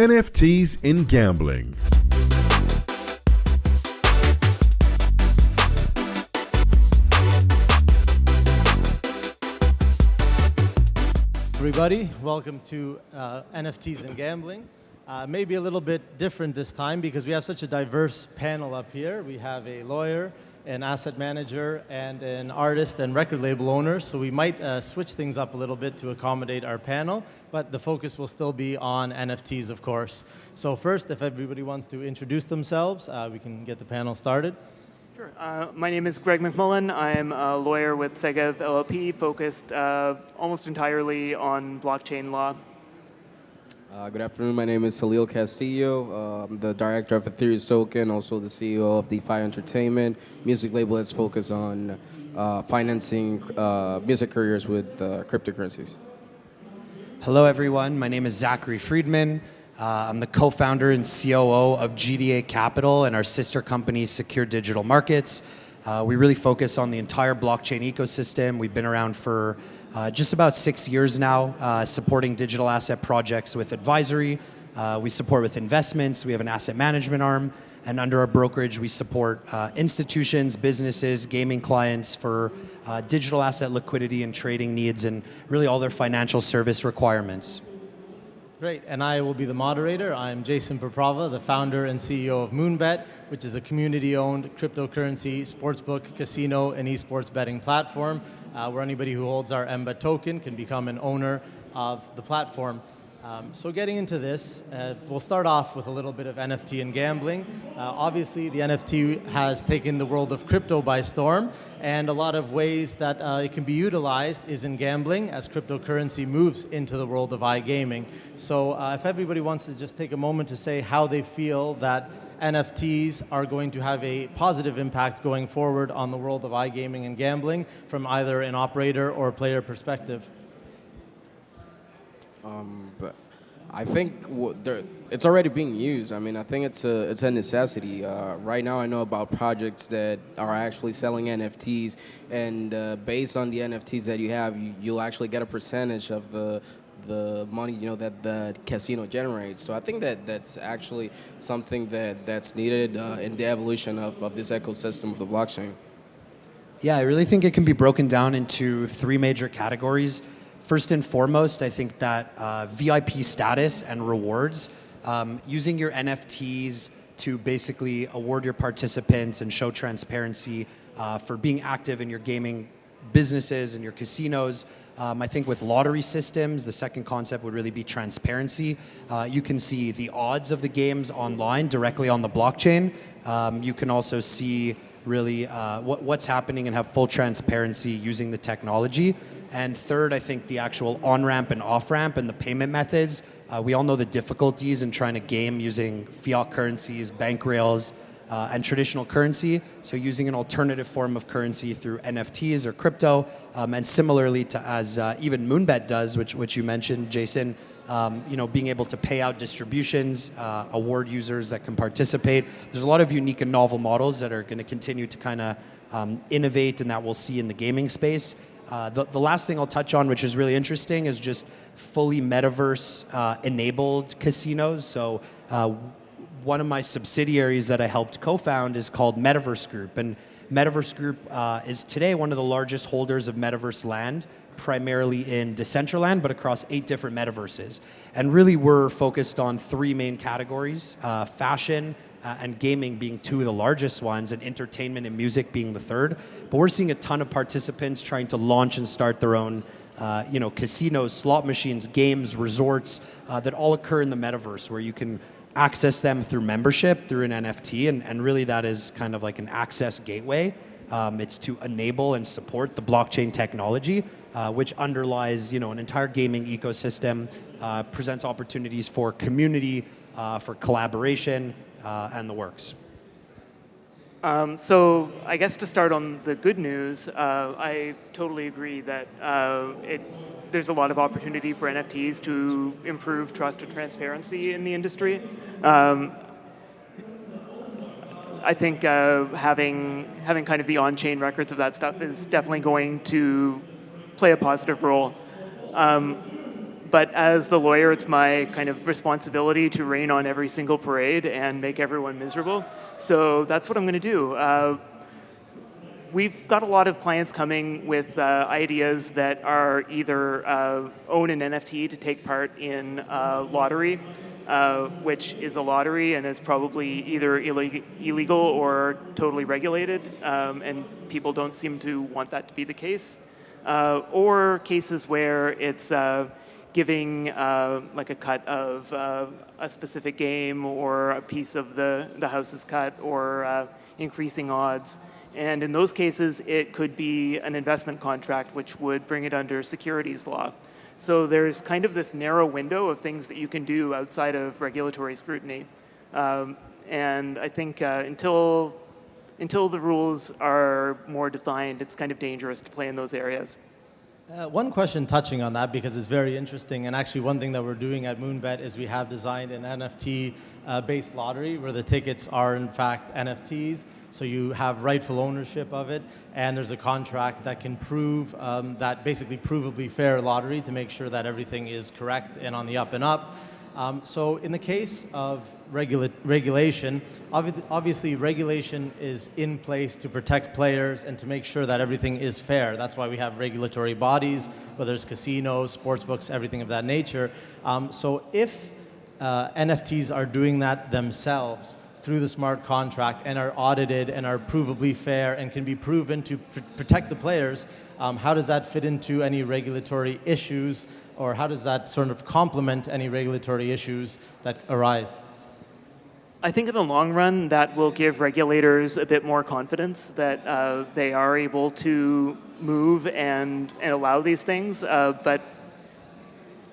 NFTs in gambling. Everybody, welcome to NFTs and Gambling. Maybe a little bit different this time because we have such a diverse panel up here. We have a lawyer, an asset manager, and an artist and record label owner. So we might switch things up a little bit to accommodate our panel, but the focus will still be on NFTs, of course. So first, if everybody wants to introduce themselves, we can get the panel started. Sure. My name is Greg McMullen. I'm a lawyer with SiGMA LLP, focused almost entirely on blockchain law. Good afternoon. My name is Salil Castillo. I'm the director of Ethereum Token, also the CEO of DeFi Entertainment, music label that's focused on financing music careers with cryptocurrencies. Hello, everyone. My name is Zachary Friedman. I'm the co-founder and COO of GDA Capital and our sister company, Secure Digital Markets. We really focus on the entire blockchain ecosystem. We've been around for just about 6 years now, supporting digital asset projects with advisory. We support with investments. We have an asset management arm. And under our brokerage, we support institutions, businesses, gaming clients for digital asset liquidity and trading needs and really all their financial service requirements. Great, and I will be the moderator. I'm Jason Poprawa, the founder and CEO of Moonbet, which is a community-owned cryptocurrency, sportsbook, casino, and esports betting platform, where anybody who holds our MBET token can become an owner of the platform. So getting into this, we'll start off with a little bit of NFT and gambling. Obviously, the NFT has taken the world of crypto by storm, and a lot of ways that it can be utilized is in gambling as cryptocurrency moves into the world of iGaming. So if everybody wants to just take a moment to say how they feel that NFTs are going to have a positive impact going forward on the world of iGaming and gambling from either an operator or player perspective. But I think it's already being used. I mean, I think it's a necessity. Right now, I know about projects that are actually selling NFTs, and based on the NFTs that you have, you'll actually get a percentage of the money that the casino generates. So I think that's actually something that's needed in the evolution of this ecosystem of the blockchain. Yeah, I really think it can be broken down into 3 major categories. First and foremost, I think that VIP status and rewards, using your NFTs to basically award your participants and show transparency for being active in your gaming businesses and your casinos. I think with lottery systems, the second concept would really be transparency. You can see the odds of the games online directly on the blockchain. You can also see really what's happening and have full transparency using the technology. And third, I think the actual on-ramp and off-ramp and the payment methods. We all know the difficulties in trying to game using fiat currencies, bank rails, and traditional currency. So using an alternative form of currency through NFTs or crypto, and similarly to as even Moonbet does, which you mentioned, Jason, being able to pay out distributions, award users that can participate. There's a lot of unique and novel models that are going to continue to kind of innovate and that we'll see in the gaming space. The last thing I'll touch on, which is really interesting, is just fully metaverse-enabled casinos. So one of my subsidiaries that I helped co-found is called Metaverse Group. And Metaverse Group is today one of the largest holders of metaverse land, primarily in Decentraland, but across 8 different metaverses. And really we're focused on 3 main categories, fashion, and gaming being 2 of the largest ones, and entertainment and music being the third. But we're seeing a ton of participants trying to launch and start their own casinos, slot machines, games, resorts that all occur in the metaverse, where you can access them through membership, through an NFT, and really that is kind of like an access gateway. It's to enable and support the blockchain technology, which underlies an entire gaming ecosystem, presents opportunities for community, for collaboration, and the works. So I guess to start on the good news, I totally agree that there's a lot of opportunity for NFTs to improve trust and transparency in the industry. I think having kind of the on-chain records of that stuff is definitely going to play a positive role. But as the lawyer, it's my kind of responsibility to rain on every single parade and make everyone miserable. So that's what I'm going to do. We've got a lot of clients coming with ideas that are either own an NFT to take part in lottery, which is a lottery and is probably either illegal or totally regulated, and people don't seem to want that to be the case. Or cases where it's giving like a cut of a specific game or a piece of the house's cut or increasing odds. And in those cases, it could be an investment contract, which would bring it under securities law. So there's kind of this narrow window of things that you can do outside of regulatory scrutiny. And I think until the rules are more defined, it's kind of dangerous to play in those areas. One question touching on that, because it's very interesting, and actually one thing that we're doing at Moonbet is we have designed an NFT-based lottery where the tickets are in fact NFTs, so you have rightful ownership of it, and there's a contract that can prove that basically provably fair lottery to make sure that everything is correct and on the up and up. So in the case of regulation, obviously regulation is in place to protect players and to make sure that everything is fair. That's why we have regulatory bodies, whether it's casinos, sportsbooks, everything of that nature. So if NFTs are doing that themselves through the smart contract and are audited and are provably fair and can be proven to protect the players, how does that fit into any regulatory issues, or how does that sort of complement any regulatory issues that arise? I think in the long run, that will give regulators a bit more confidence that they are able to move and allow these things. But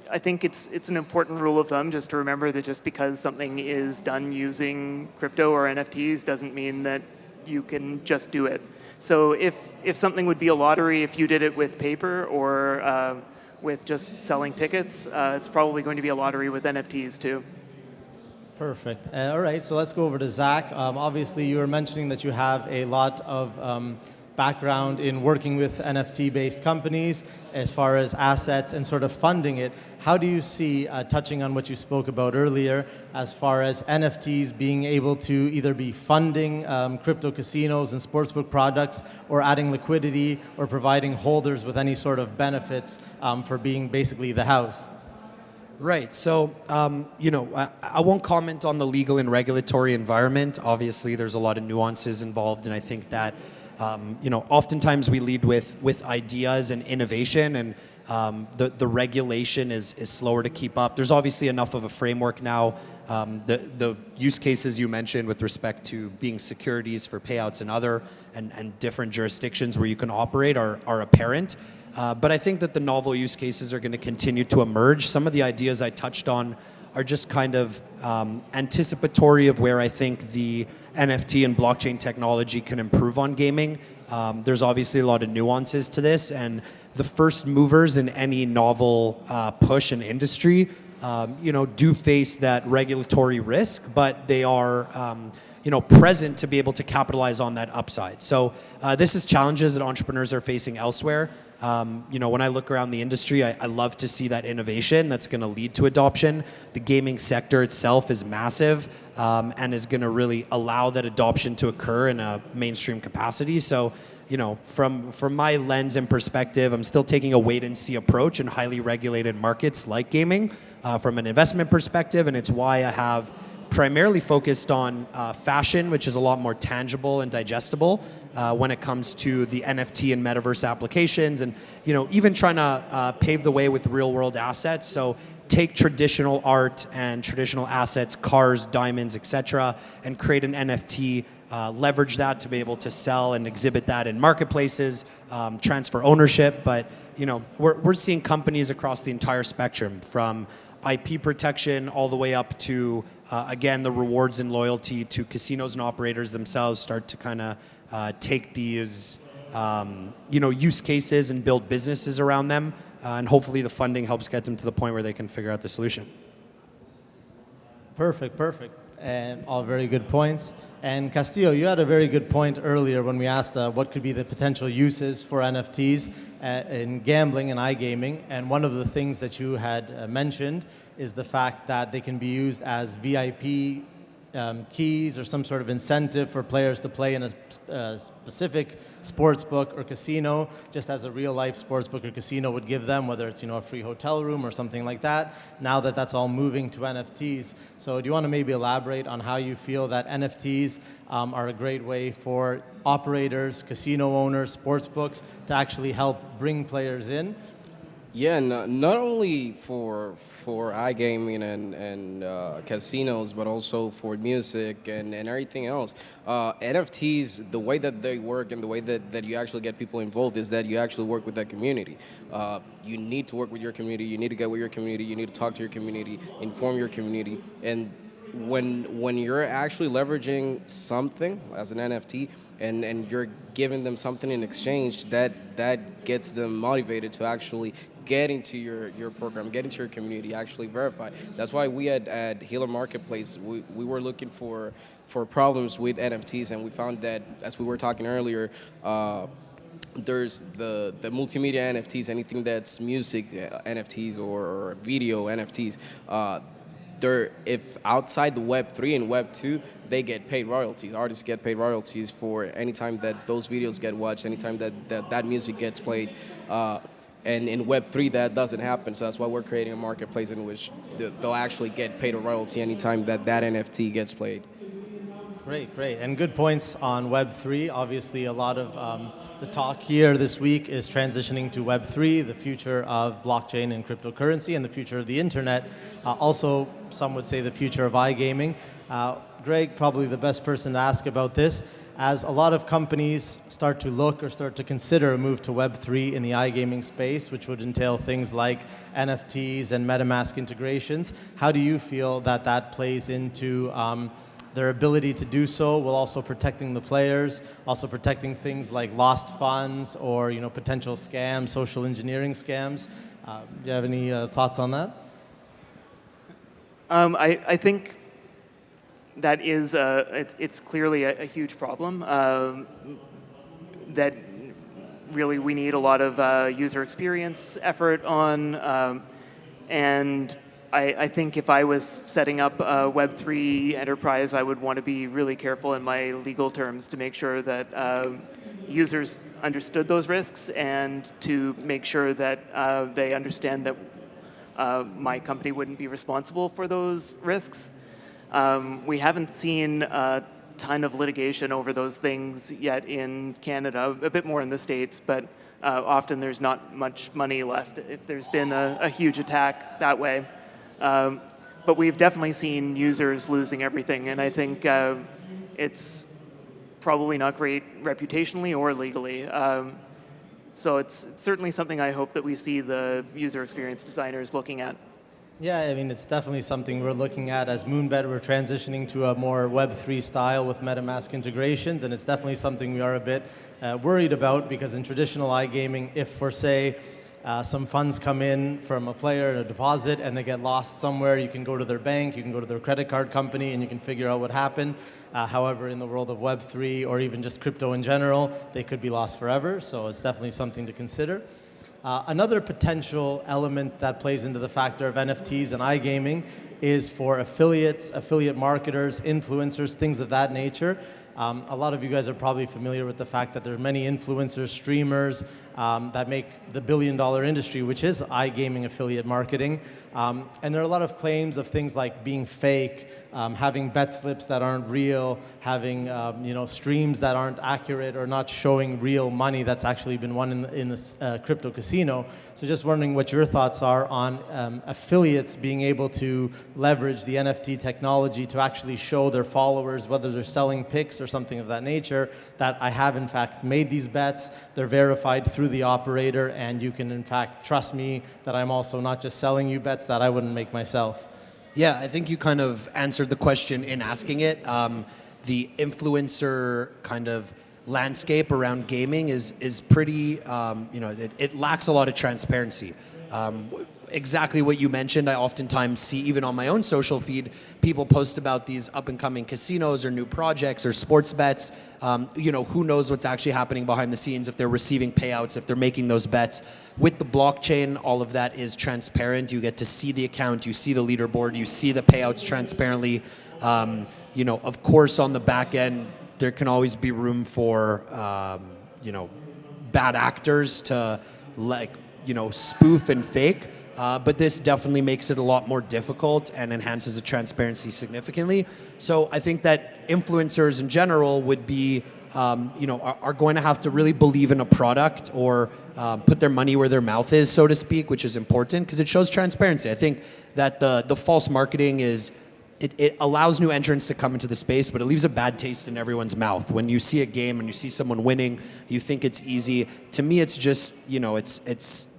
I think it's an important rule of thumb just to remember that just because something is done using crypto or NFTs doesn't mean that you can just do it. So if something would be a lottery if you did it with paper or with just selling tickets, it's probably going to be a lottery with NFTs too. Perfect. All right, so let's go over to Zach. Obviously, you were mentioning that you have a lot of background in working with NFT-based companies as far as assets and sort of funding it. How do you see, touching on what you spoke about earlier, as far as NFTs being able to either be funding crypto casinos and sportsbook products, or adding liquidity, or providing holders with any sort of benefits for being basically the house? Right. So, I won't comment on the legal and regulatory environment. Obviously, there's a lot of nuances involved, and I think that, oftentimes we lead with ideas and innovation, and the regulation is slower to keep up. There's obviously enough of a framework now. The use cases you mentioned with respect to being securities for payouts and different jurisdictions where you can operate are apparent. But I think that the novel use cases are going to continue to emerge. Some of the ideas I touched on are just kind of anticipatory of where I think the NFT and blockchain technology can improve on gaming. There's obviously a lot of nuances to this, and the first movers in any novel push in industry, do face that regulatory risk, but they are present to be able to capitalize on that upside. So this is challenges that entrepreneurs are facing elsewhere. When I look around the industry, I love to see that innovation that's going to lead to adoption. The gaming sector itself is massive and is going to really allow that adoption to occur in a mainstream capacity. So, from my lens and perspective, I'm still taking a wait-and-see approach in highly regulated markets like gaming from an investment perspective, and it's why I have primarily focused on fashion, which is a lot more tangible and digestible when it comes to the NFT and metaverse applications, and even trying to pave the way with real-world assets. So take traditional art and traditional assets, cars, diamonds, etc., and create an NFT. Leverage that to be able to sell and exhibit that in marketplaces, transfer ownership. But we're seeing companies across the entire spectrum, from IP protection all the way up to, again, the rewards and loyalty, to casinos and operators themselves start to kind of take these use cases and build businesses around them. And hopefully the funding helps get them to the point where they can figure out the solution. Perfect. and all very good points. And Castillo, you had a very good point earlier when we asked what could be the potential uses for NFTs in gambling and iGaming. And one of the things that you had mentioned is the fact that they can be used as VIP keys or some sort of incentive for players to play in a specific sports book or casino, just as a real life sports book or casino would give them, whether it's a free hotel room or something like that. Now that that's all moving to NFTs, so do you want to maybe elaborate on how you feel that NFTs are a great way for operators, casino owners, sports books to actually help bring players in? Yeah, not only for iGaming and casinos, but also for music and everything else. NFTs, the way that they work and the way that you actually get people involved is that you actually work with that community. You need to work with your community, you need to get with your community, you need to talk to your community, inform your community, and when you're actually leveraging something as an NFT and you're giving them something in exchange, that gets them motivated to actually get into your program, get into your community, actually verify. That's why we at Healer Marketplace, we were looking for problems with NFTs, and we found that, as we were talking earlier, there's the multimedia NFTs, anything that's music NFTs or video NFTs. If outside the Web3 and Web2, they get paid royalties. Artists get paid royalties for any time that those videos get watched, any time that music gets played. And in Web3, that doesn't happen. So that's why we're creating a marketplace in which they'll actually get paid a royalty anytime that NFT gets played. Great. And good points on Web3. Obviously, a lot of the talk here this week is transitioning to Web3, the future of blockchain and cryptocurrency, and the future of the internet. Also, some would say the future of iGaming. Greg, probably the best person to ask about this, as a lot of companies start to look or start to consider a move to Web3 in the iGaming space, which would entail things like NFTs and MetaMask integrations. How do you feel that plays into their ability to do so, while also protecting the players, also protecting things like lost funds or potential scams, social engineering scams? Do you have any thoughts on that? I think that is it's clearly a huge problem that really we need a lot of user experience effort on, and I think if I was setting up a Web3 enterprise, I would want to be really careful in my legal terms to make sure that users understood those risks, and to make sure that they understand that my company wouldn't be responsible for those risks. We haven't seen a ton of litigation over those things yet in Canada, a bit more in the States, but often there's not much money left if there's been a huge attack that way. But we've definitely seen users losing everything, and I think it's probably not great reputationally or legally. So it's certainly something I hope that we see the user experience designers looking at. Yeah, I mean, it's definitely something we're looking at as Moonbet. We're transitioning to a more Web3 style with MetaMask integrations, and it's definitely something we are a bit worried about, because in traditional iGaming, if for say, some funds come in from a player, a deposit, and they get lost somewhere, you can go to their bank, you can go to their credit card company, and you can figure out what happened. However, in the world of Web3 or even just crypto in general, they could be lost forever, so it's definitely something to consider. Another potential element that plays into the factor of NFTs and iGaming is for affiliates, affiliate marketers, influencers, things of that nature. A lot of you guys are probably familiar with the fact that there are many influencers, streamers that make the billion-dollar industry, which is iGaming affiliate marketing. And there are a lot of claims of things like being fake, having bet slips that aren't real, having streams that aren't accurate or not showing real money that's actually been won in this crypto casino. So just wondering what your thoughts are on affiliates being able to leverage the NFT technology to actually show their followers, whether they're selling picks or something of that nature, that I have in fact made these bets, they're verified through the operator, and you can in fact trust me that I'm also not just selling you bets that I wouldn't make myself. Yeah, I think you kind of answered the question in asking it. The influencer kind of landscape around gaming is pretty, it lacks a lot of transparency. exactly what you mentioned. I oftentimes see, even on my own social feed, people post about these up-and-coming casinos or new projects or sports bets. Who knows what's actually happening behind the scenes, if they're receiving payouts, if they're making those bets. With the blockchain, all of that is transparent. You get to see the account, you see the leaderboard, you see the payouts transparently. Of course, on the back end, there can always be room for, bad actors to spoof and fake, but this definitely makes it a lot more difficult and enhances the transparency significantly. So I think that influencers in general would be, are going to have to really believe in a product or put their money where their mouth is, so to speak, which is important because it shows transparency. I think that the false marketing is, it allows new entrants to come into the space, but it leaves a bad taste in everyone's mouth. When you see a game and you see someone winning, you think it's easy. To me, it's just, it's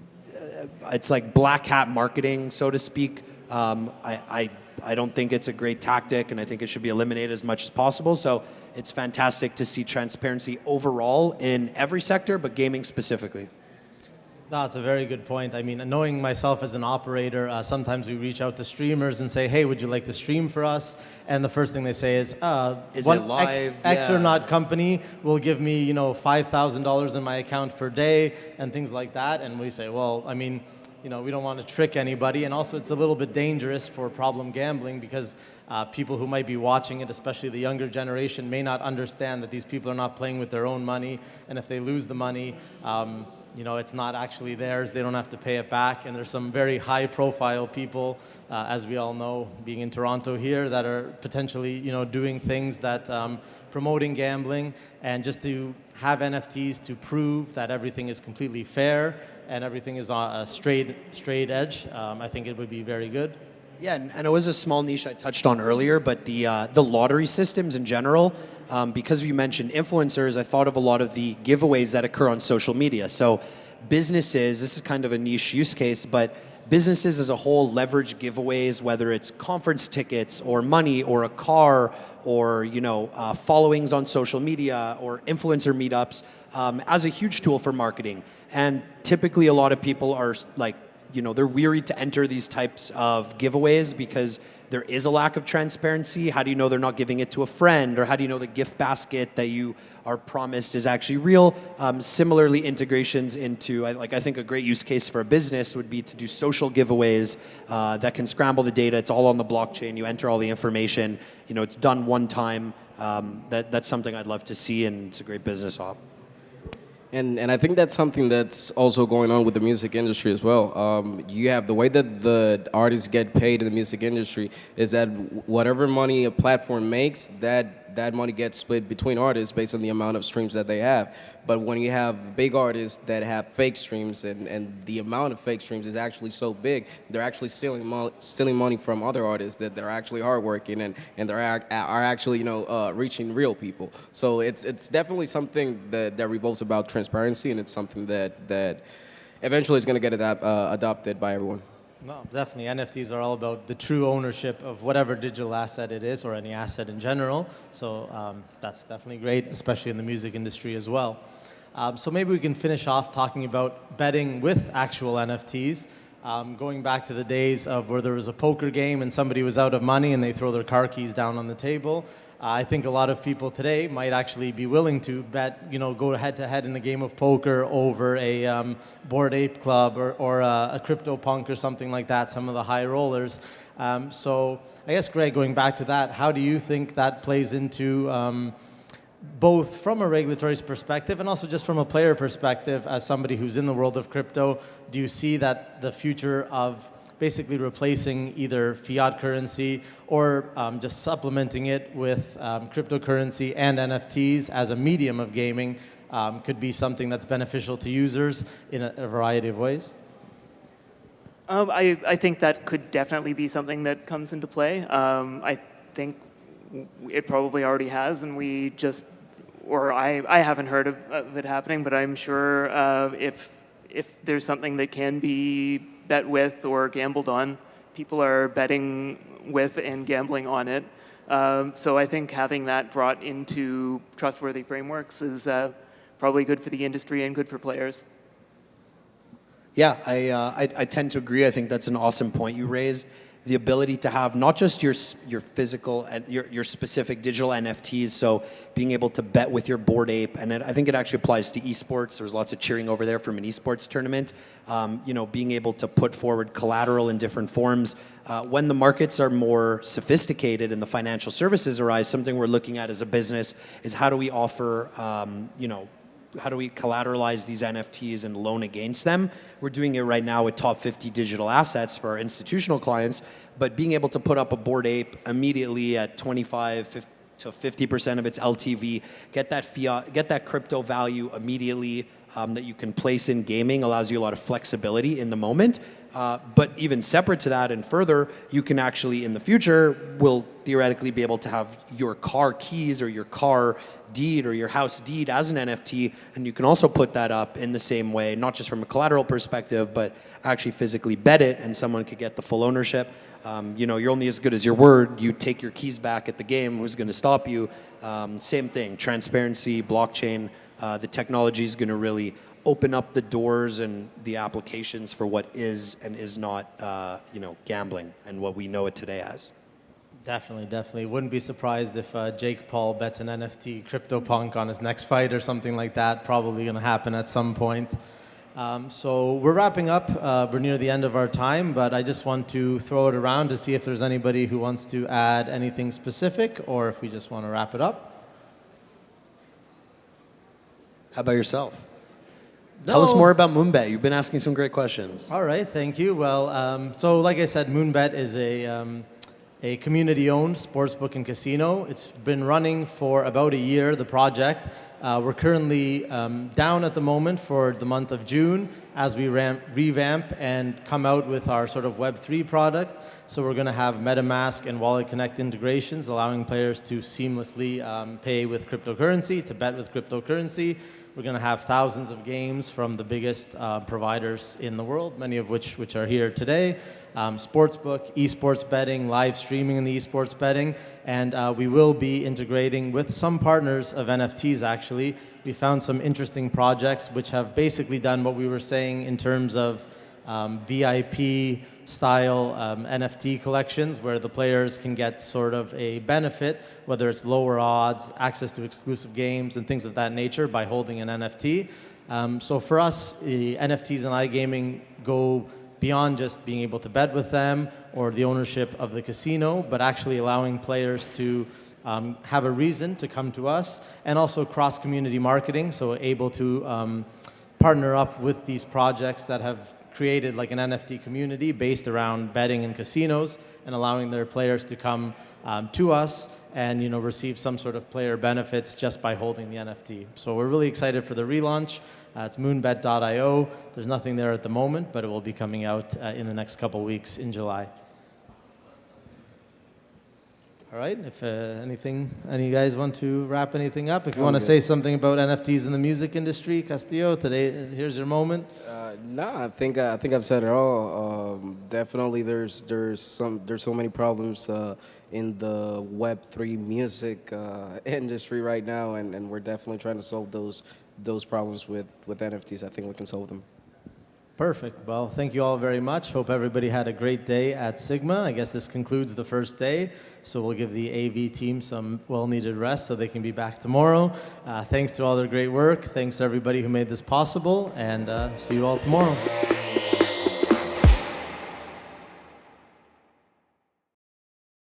like black hat marketing, so to speak. I don't think it's a great tactic, and I think it should be eliminated as much as possible. So it's fantastic to see transparency overall in every sector, but gaming specifically. That's a very good point. I mean, knowing myself as an operator, sometimes we reach out to streamers and say, hey, would you like to stream for us? And the first thing they say is it live? X or not company will give me, $5,000 in my account per day and things like that. And we say, well, I mean, we don't want to trick anybody. And also, it's a little bit dangerous for problem gambling because people who might be watching it, especially the younger generation, may not understand that these people are not playing with their own money. And if they lose the money, it's not actually theirs. They don't have to pay it back. And there's some very high-profile people, as we all know, being in Toronto here, that are potentially, doing things that promoting gambling. And just to have NFTs to prove that everything is completely fair and everything is on a straight edge, I think it would be very good. Yeah, and it was a small niche I touched on earlier, but the lottery systems in general, because you mentioned influencers, I thought of a lot of the giveaways that occur on social media. So businesses, this is kind of a niche use case, but businesses as a whole leverage giveaways, whether it's conference tickets or money or a car or followings on social media or influencer meetups, as a huge tool for marketing. And typically a lot of people are like, they're weary to enter these types of giveaways because there is a lack of transparency. How do you know they're not giving it to a friend? Or how do you know the gift basket that you are promised is actually real? Similarly, integrations into, I think a great use case for a business would be to do social giveaways that can scramble the data. It's all on the blockchain. You enter all the information. It's done one time. That's something I'd love to see, and it's a great business op. And I think that's something that's also going on with the music industry as well. You have the way that the artists get paid in the music industry is that whatever money a platform makes, that money gets split between artists based on the amount of streams that they have. But when you have big artists that have fake streams and the amount of fake streams is actually so big, they're actually stealing money from other artists that are actually hardworking and they're are actually reaching real people. So it's definitely something that revolves about transparency, and it's something that eventually is going to get adopted by everyone. No, definitely. NFTs are all about the true ownership of whatever digital asset it is, or any asset in general. So that's definitely great, especially in the music industry as well. So maybe we can finish off talking about betting with actual NFTs. Going back to the days of where there was a poker game and somebody was out of money and they throw their car keys down on the table. I think a lot of people today might actually be willing to bet, go head-to-head in a game of poker over a Bored Ape Club or a CryptoPunk or something like that, some of the high rollers. So I guess, Greg, going back to that, how do you think that plays into both from a regulatory perspective and also just from a player perspective, as somebody who's in the world of crypto? Do you see that the future of basically replacing either fiat currency or just supplementing it with cryptocurrency and NFTs as a medium of gaming could be something that's beneficial to users in a variety of ways? I think that could definitely be something that comes into play. I think it probably already has, and we just, or I haven't heard of it happening, but I'm sure if there's something that can be bet with or gambled on, people are betting with and gambling on it. So I think having that brought into trustworthy frameworks is probably good for the industry and good for players. Yeah, I tend to agree. I think that's an awesome point you raised. The ability to have not just your physical and your specific digital NFTs, so being able to bet with your Bored Ape, and I think it actually applies to esports. There was lots of cheering over there from an esports tournament. Being able to put forward collateral in different forms. When the markets are more sophisticated and the financial services arise, something we're looking at as a business is how do we offer, how do we collateralize these NFTs and loan against them? We're doing it right now with top 50 digital assets for our institutional clients, but being able to put up a Bored Ape immediately at 25 to 50% of its LTV, get that fiat, get that crypto value immediately that you can place in gaming allows you a lot of flexibility in the moment. But even separate to that and further, you can actually in the future will theoretically be able to have your car keys or your car deed or your house deed as an NFT, and you can also put that up in the same way, not just from a collateral perspective, but actually physically bet it, and someone could get the full ownership. You're only as good as your word. You take your keys back at the game, who's going to stop you? Same thing, transparency, blockchain. The technology is going to really open up the doors and the applications for what is and is not, gambling and what we know it today as. Definitely. Wouldn't be surprised if Jake Paul bets an NFT CryptoPunk on his next fight or something like that. Probably going to happen at some point. So we're wrapping up. We're near the end of our time, but I just want to throw it around to see if there's anybody who wants to add anything specific or if we just want to wrap it up. How about yourself? Tell us more about Moonbet. You've been asking some great questions. All right, thank you. Well, so like I said, Moonbet is a community-owned sportsbook and casino. It's been running for about a year, the project. We're currently down at the moment for the month of June as we revamp and come out with our sort of Web3 product. So we're going to have MetaMask and Wallet Connect integrations, allowing players to seamlessly pay with cryptocurrency, to bet with cryptocurrency. We're going to have thousands of games from the biggest providers in the world, many of which are here today. Sportsbook, esports betting, live streaming in the esports betting, and we will be integrating with some partners of NFTs actually. We found some interesting projects which have basically done what we were saying in terms of VIP style NFT collections where the players can get sort of a benefit, whether it's lower odds, access to exclusive games and things of that nature by holding an NFT. So for us, the NFTs and iGaming go beyond just being able to bet with them or the ownership of the casino, but actually allowing players to have a reason to come to us, and also cross-community marketing, so able to partner up with these projects that have created like an NFT community based around betting and casinos and allowing their players to come to us and receive some sort of player benefits just by holding the NFT. So we're really excited for the relaunch. It's moonbet.io. There's nothing there at the moment, but it will be coming out in the next couple weeks in July. All right, if any of you guys want to wrap anything up, if you want to say something about NFTs in the music industry, Castillo, today, here's your moment. No, I think I've said it all. Definitely, there's so many problems in the Web3 music industry right now, and we're definitely trying to solve those problems with NFTs. I think we can solve them. Perfect. Well, thank you all very much. Hope everybody had a great day at SiGMA. I guess this concludes the first day, so we'll give the AV team some well-needed rest so they can be back tomorrow. Thanks to all their great work. Thanks to everybody who made this possible, and see you all tomorrow.